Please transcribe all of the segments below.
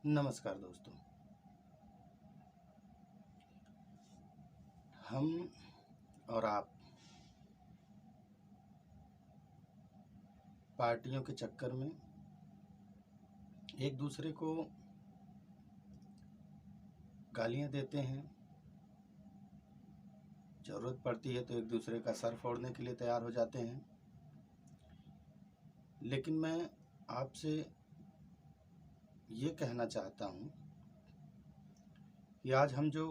नमस्कार दोस्तों। हम और आप पार्टियों के चक्कर में एक दूसरे को गालियां देते हैं, ज़रूरत पड़ती है तो एक दूसरे का सर फोड़ने के लिए तैयार हो जाते हैं। लेकिन मैं आपसे ये कहना चाहता हूँ कि आज हम जो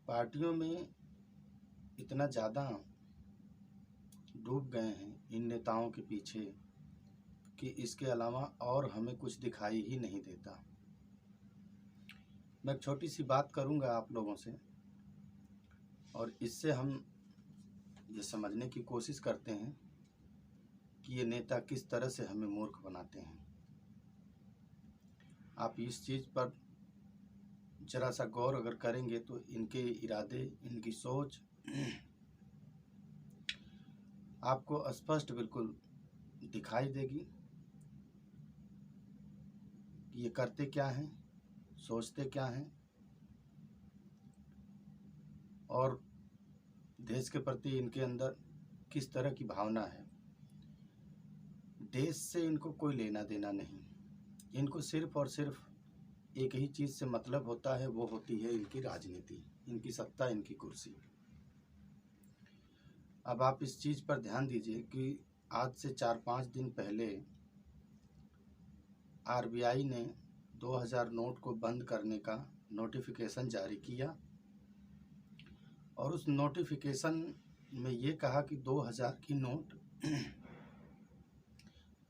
पार्टियों में इतना ज़्यादा डूब गए हैं इन नेताओं के पीछे कि इसके अलावा और हमें कुछ दिखाई ही नहीं देता। मैं एक छोटी सी बात करूंगा आप लोगों से और इससे हम ये समझने की कोशिश करते हैं कि ये नेता किस तरह से हमें मूर्ख बनाते हैं। आप इस चीज़ पर जरा सा गौर अगर करेंगे तो इनके इरादे, इनकी सोच आपको स्पष्ट बिल्कुल दिखाई देगी कि ये करते क्या हैं, सोचते क्या हैं और देश के प्रति इनके अंदर किस तरह की भावना है। देश से इनको कोई लेना देना नहीं, इनको सिर्फ और सिर्फ एक ही चीज़ से मतलब होता है, वो होती है इनकी राजनीति, इनकी सत्ता, इनकी कुर्सी। अब आप इस चीज़ पर ध्यान दीजिए कि आज से 4-5 दिन पहले आरबीआई ने 2000 नोट को बंद करने का नोटिफिकेशन जारी किया और उस नोटिफिकेशन में ये कहा कि 2000 की नोट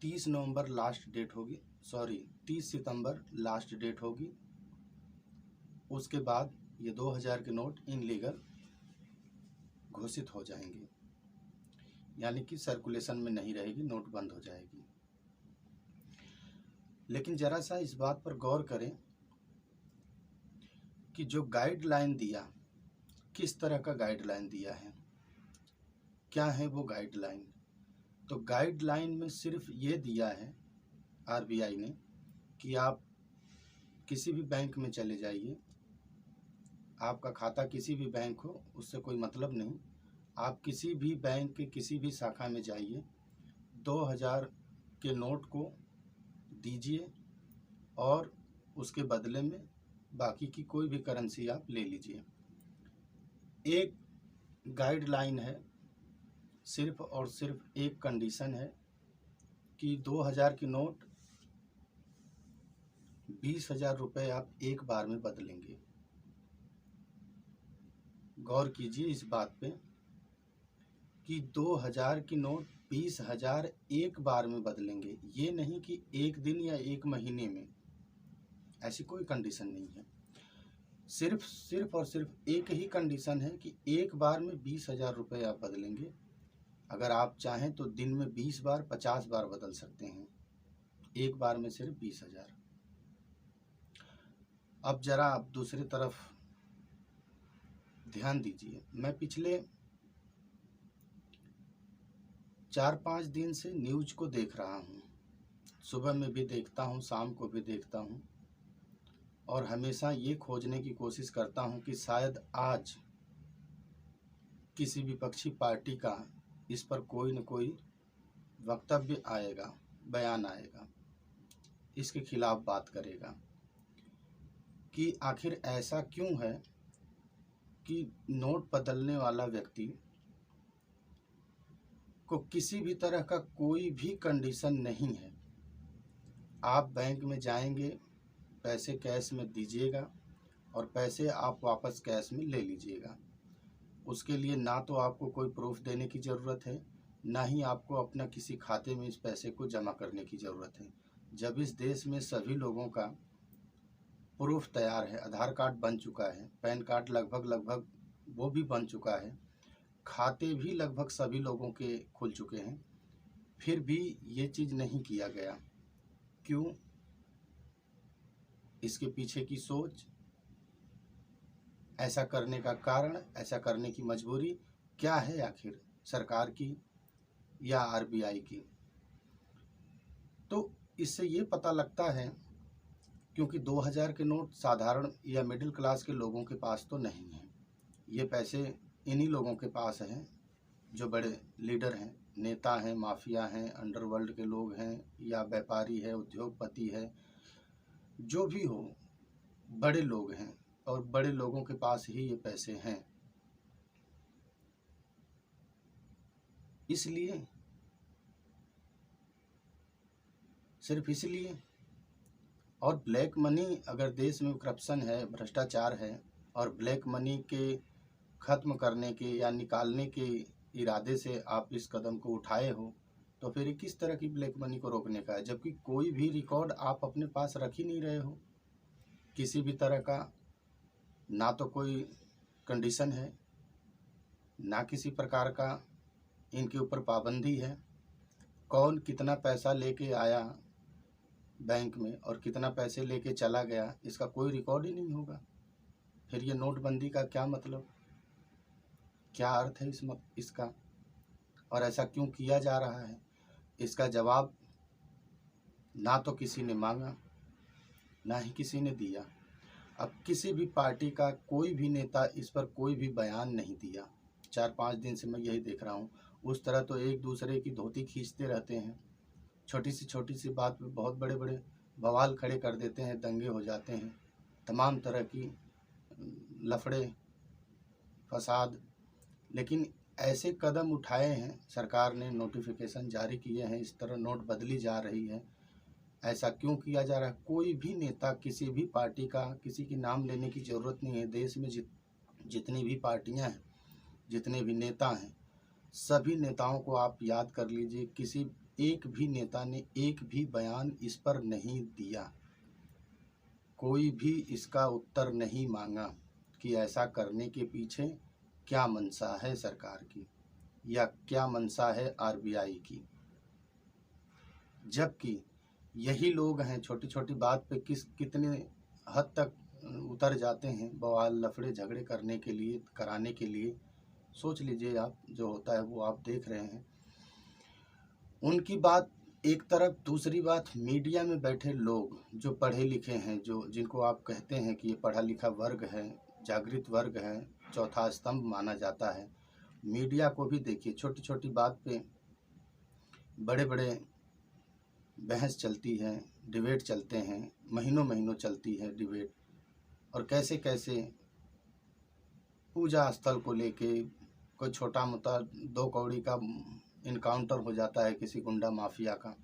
30 नवंबर लास्ट डेट होगी, 30 सितंबर लास्ट डेट होगी। उसके बाद ये 2000 के नोट इनलीगल घोषित हो जाएंगे, यानी कि सर्कुलेशन में नहीं रहेगी, नोट बंद हो जाएगी। लेकिन जरा सा इस बात पर गौर करें कि जो गाइडलाइन दिया, किस तरह का गाइडलाइन दिया है, क्या है वो गाइडलाइन। तो गाइडलाइन में सिर्फ ये दिया है आरबीआई ने कि आप किसी भी बैंक में चले जाइए, आपका खाता किसी भी बैंक हो उससे कोई मतलब नहीं, आप किसी भी बैंक के किसी भी शाखा में जाइए, 2000 के नोट को दीजिए और उसके बदले में बाकी की कोई भी करेंसी आप ले लीजिए। एक गाइडलाइन है, सिर्फ और सिर्फ एक कंडीशन है कि 2000 की नोट 20,000 रुपये आप एक बार में बदलेंगे। गौर कीजिए इस बात पे कि 2000 की नोट 20,000 एक बार में बदलेंगे, ये नहीं कि एक दिन या एक महीने में, ऐसी कोई कंडीशन नहीं है। सिर्फ और सिर्फ एक ही कंडीशन है कि एक बार में 20,000 रुपये आप बदलेंगे। अगर आप चाहें तो दिन में 20 बार 50 बार बदल सकते हैं, एक बार में सिर्फ 20,000। अब जरा आप दूसरी तरफ ध्यान दीजिए। मैं पिछले 4-5 दिन से न्यूज को देख रहा हूँ, सुबह में भी देखता हूँ, शाम को भी देखता हूँ और हमेशा ये खोजने की कोशिश करता हूँ कि शायद आज किसी विपक्षी पार्टी का इस पर कोई न कोई वक्तव्य आएगा, बयान आएगा, इसके खिलाफ बात करेगा कि आखिर ऐसा क्यों है कि नोट बदलने वाला व्यक्ति को किसी भी तरह का कोई भी कंडीशन नहीं है। आप बैंक में जाएंगे, पैसे कैश में दीजिएगा और पैसे आप वापस कैश में ले लीजिएगा। उसके लिए ना तो आपको कोई प्रूफ देने की ज़रूरत है, ना ही आपको अपना किसी खाते में इस पैसे को जमा करने की ज़रूरत है। जब इस देश में सभी लोगों का प्रूफ तैयार है, आधार कार्ड बन चुका है, पैन कार्ड लगभग वो भी बन चुका है, खाते भी लगभग सभी लोगों के खुल चुके हैं, फिर भी ये चीज़ नहीं किया गया, क्यों? इसके पीछे की सोच, ऐसा करने का कारण, ऐसा करने की मजबूरी क्या है आखिर, सरकार की या आरबीआई की? तो इससे ये पता लगता है, क्योंकि 2000 के नोट साधारण या मिडिल क्लास के लोगों के पास तो नहीं है। ये पैसे इन्हीं लोगों के पास हैं जो बड़े लीडर हैं, नेता हैं, माफिया हैं, अंडरवर्ल्ड के लोग हैं, या व्यापारी है, उद्योगपति है, जो भी हो, बड़े लोग हैं और बड़े लोगों के पास ही ये पैसे हैं। इसलिए, सिर्फ इसलिए, और ब्लैक मनी, अगर देश में करप्शन है, भ्रष्टाचार है, और ब्लैक मनी के खत्म करने के या निकालने के इरादे से आप इस कदम को उठाए हो, तो फिर ये किस तरह की ब्लैक मनी को रोकने का है, जबकि कोई भी रिकॉर्ड आप अपने पास रख ही नहीं रहे हो किसी भी तरह का। ना तो कोई कंडीशन है, ना किसी प्रकार का इनके ऊपर पाबंदी है। कौन कितना पैसा लेके आया बैंक में और कितना पैसे लेके चला गया, इसका कोई रिकॉर्ड ही नहीं होगा। फिर ये नोटबंदी का क्या मतलब, क्या अर्थ है इसका, और ऐसा क्यों किया जा रहा है, इसका जवाब ना तो किसी ने मांगा, ना ही किसी ने दिया। अब किसी भी पार्टी का कोई भी नेता इस पर कोई भी बयान नहीं दिया। 4-5 दिन से मैं यही देख रहा हूँ। उस तरह तो एक दूसरे की धोती खींचते रहते हैं, छोटी सी बात पे बहुत बड़े बड़े बवाल खड़े कर देते हैं, दंगे हो जाते हैं, तमाम तरह की लफड़े फसाद। लेकिन ऐसे कदम उठाए हैं सरकार ने, नोटिफिकेशन जारी किए हैं, इस तरह नोट बदली जा रही है। ऐसा क्यों किया जा रहा है? कोई भी नेता, किसी भी पार्टी का, किसी की नाम लेने की ज़रूरत नहीं है। देश में जितनी भी पार्टियां हैं, जितने भी नेता हैं, सभी नेताओं को आप याद कर लीजिए, किसी एक भी नेता ने एक भी बयान इस पर नहीं दिया। कोई भी इसका उत्तर नहीं मांगा कि ऐसा करने के पीछे क्या मंशा है सरकार की, या क्या मंशा है आरबीआई की। जबकि यही लोग हैं छोटी छोटी बात पे कितने हद तक उतर जाते हैं, बवाल लफड़े झगड़े करने के लिए, कराने के लिए। सोच लीजिए आप, जो होता है वो आप देख रहे हैं। उनकी बात एक तरफ, दूसरी बात मीडिया में बैठे लोग जो पढ़े लिखे हैं, जो जिनको आप कहते हैं कि ये पढ़ा लिखा वर्ग है, जागृत वर्ग है, चौथा स्तंभ माना जाता है। मीडिया को भी देखिए, छोटी छोटी बात पे बड़े बड़े बहस चलती है, डिबेट चलते हैं, महीनों महीनों चलती है डिबेट। और कैसे कैसे पूजा स्थल को लेके कोई छोटा मोटा 2 कौड़ी का इनकाउंटर हो जाता है किसी गुंडा माफिया का,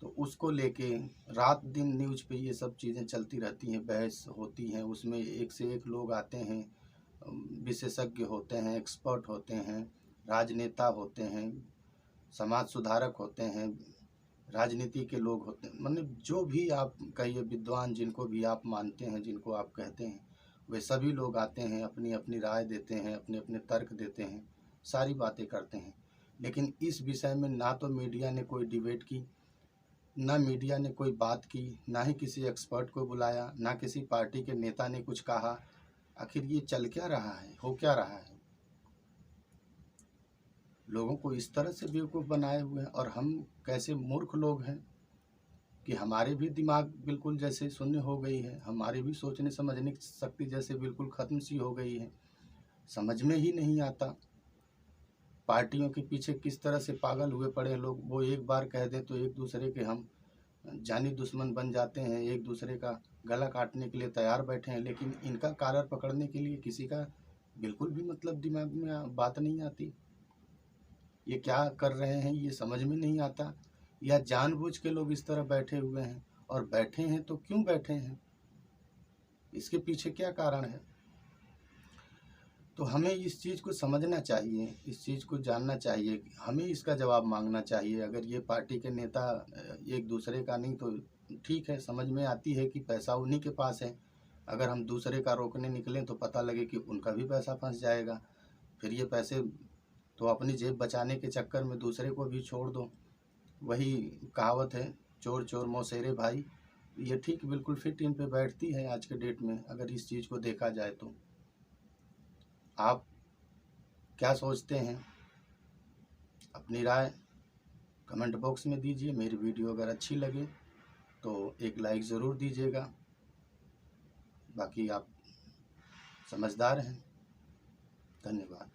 तो उसको लेके रात दिन न्यूज़ पे ये सब चीज़ें चलती रहती हैं, बहस होती हैं। उसमें एक से एक लोग आते हैं, विशेषज्ञ होते हैं, एक्सपर्ट होते हैं, राजनेता होते हैं, समाज सुधारक होते हैं, राजनीति के लोग होते हैं, मतलब जो भी आप कहिए, विद्वान जिनको भी आप मानते हैं, जिनको आप कहते हैं, वे सभी लोग आते हैं, अपनी अपनी राय देते हैं, अपने अपने तर्क देते हैं, सारी बातें करते हैं। लेकिन इस विषय में ना तो मीडिया ने कोई डिबेट की, ना मीडिया ने कोई बात की, ना ही किसी एक्सपर्ट को बुलाया, ना किसी पार्टी के नेता ने कुछ कहा। आखिर ये चल क्या रहा है, हो क्या रहा है? लोगों को इस तरह से बेवकूफ़ बनाए हुए हैं। और हम कैसे मूर्ख लोग हैं कि हमारे भी दिमाग बिल्कुल जैसे शून्य हो गई है, हमारी भी सोचने समझने की शक्ति जैसे बिल्कुल ख़त्म सी हो गई है। समझ में ही नहीं आता पार्टियों के पीछे किस तरह से पागल हुए पड़े हैं लोग। वो एक बार कह दें तो एक दूसरे के हम जानी दुश्मन बन जाते हैं, एक दूसरे का गला काटने के लिए तैयार बैठे हैं। लेकिन इनका कॉलर पकड़ने के लिए किसी का बिल्कुल भी मतलब दिमाग में बात नहीं आती। ये क्या कर रहे हैं ये समझ में नहीं आता, या जानबूझ के लोग इस तरह बैठे हुए हैं। और बैठे हैं तो क्यों बैठे हैं, इसके पीछे क्या कारण है? तो हमें इस चीज़ को समझना चाहिए, इस चीज़ को जानना चाहिए, हमें इसका जवाब मांगना चाहिए। अगर ये पार्टी के नेता एक दूसरे का नहीं तो ठीक है, समझ में आती है कि पैसा उन्हीं के पास है। अगर हम दूसरे का रोकने निकलें तो पता लगे कि उनका भी पैसा फंस जाएगा। फिर ये पैसे तो अपनी जेब बचाने के चक्कर में दूसरे को भी छोड़ दो। वही कहावत है, चोर चोर मौसेरे भाई। ये ठीक बिल्कुल फिट इन पे बैठती है आज के डेट में, अगर इस चीज़ को देखा जाए तो। आप क्या सोचते हैं? अपनी राय कमेंट बॉक्स में दीजिए। मेरी वीडियो अगर अच्छी लगे तो एक लाइक ज़रूर दीजिएगा। बाकी आप समझदार हैं। धन्यवाद।